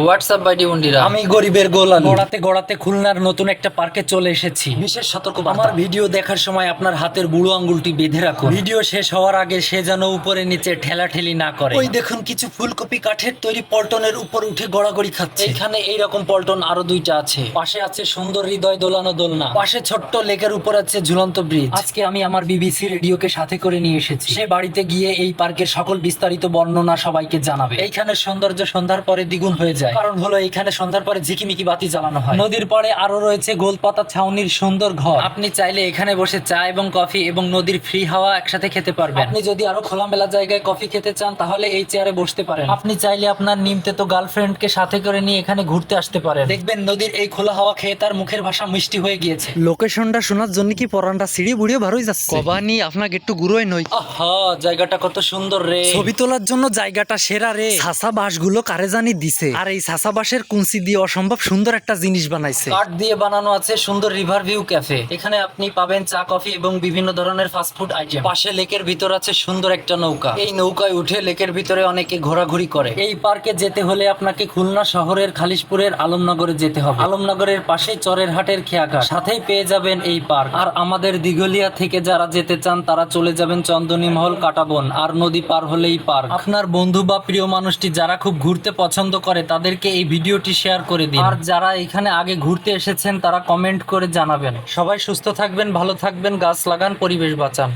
WhatsApp বাইডি বন্ডিরা, আমি গরিবের গোলাম। গড়াতে গড়াতে খুলনার নতুন একটা পার্কে চলে এসেছি। বিশেষ সতর্কবার্তা, আমার ভিডিও দেখার সময় আপনার হাতের বুড়ো আঙ্গুলটি বেঁধে রাখুন। ভিডিও শেষ হওয়ার আগে সে যেন উপরে নিচে ঠেলাঠেলি না করে। ওই দেখুন কিছু ফুলকপি কাঠের তৈরি পল্টনের উপর উঠে গড়াগড়ি খাচ্ছে। এখানে এইরকম পল্টন আরো দুইটা আছে। পাশে আছে সুন্দর হৃদয় দোলানো দোলনা, পাশে ছোট্ট লেকের উপর আছে ঝুলন্ত ব্রিজ। আজকে আমি আমার বিবিসি রেডিওকে সাথে করে নিয়ে এসেছি। সে বাড়িতে গিয়ে এই পার্কের সকল বিস্তারিত বর্ণনা সবাইকে জানাবে। এইখানে সৌন্দর্য সন্ধ্যার পরে দ্বিগুণ হয়ে যায়, কারণ হলো এইখানে সন্ধ্যার পরে ঝিকিমিকি বাতি জ্বালানো হয়। নদীর পরে আরো রয়েছে গোলপাতা ছাউনির সুন্দর ঘর। আপনি চাইলে এখানে বসে চা এবং কফি এবং নদীর ফ্রি হাওয়া একসাথে খেতে পারবেন। আপনি যদি আরো খোলামেলা জায়গায় কফি খেতে চান তাহলে এই চেয়ারে বসতে পারেন। আপনি চাইলে আপনার নিমতেতো গার্লফ্রেন্ডকে সাথে করে নিয়ে এখানে ঘুরতে আসতে পারেন। দেখবেন নদীর এই খোলা হাওয়া খেয়ে তার মুখের ভাষা মিষ্টি হয়ে গিয়েছে। লোকেশনটা শোনার জন্য কি পরানটা সিঁড়ি বুড়িয়ে ভারই যাচ্ছে। কবানি আপনাকে একটু গুরোই নই। আহা, জায়গাটা কত সুন্দর রে। ছবি তোলার জন্য জায়গাটা সেরা রে। ছাসা বাঁশগুলো কারে জানি দিছে, আর এই ছাসা বাঁশের কুঞ্চি দিয়ে অসম্ভব সুন্দর একটা জিনিস বানাইছে। কাঠ দিয়ে বানানো আছে সুন্দর রিভার ভিউ ক্যাফে। এখানে আপনি পাবেন চা কফি এবং বিভিন্ন ধরনের ফাস্টফুড আইটেম। পাশে লেকের ভিতর আছে সুন্দর একটা নৌকা। এই নৌকায় উঠে লেকের ভিতরে অনেকে ঘোরাঘুরি করে। এই পার্কে যেতে হলে আপনাকে খুলনা শহরের খালিশপুরের আলমনগরে যেতে হবে। আলমনগরের পাশেই চরের হাটের খেয়াঘাট, সাথেই পেয়ে যাবেন এই পার্ক। আর আমাদের দিঘলিয়া থেকে যারা যেতে চান তারা চলে যাবেন চন্দনী মহল, কাটাবন, আর নদী পার হলেই পার্ক। আপনার বন্ধু বা প্রিয় মানুষটি যারা খুব ঘুরতে পছন্দ করে তাদেরকে এই ভিডিওটি শেয়ার করে দিন। আর যারা এখানে আগে ঘুরতে এসেছেন তারা কমেন্ট করে জানাবেন। সবাই সুস্থ থাকবেন, ভালো থাকবেন, গাছ লাগান, পরিবেশ বাঁচান।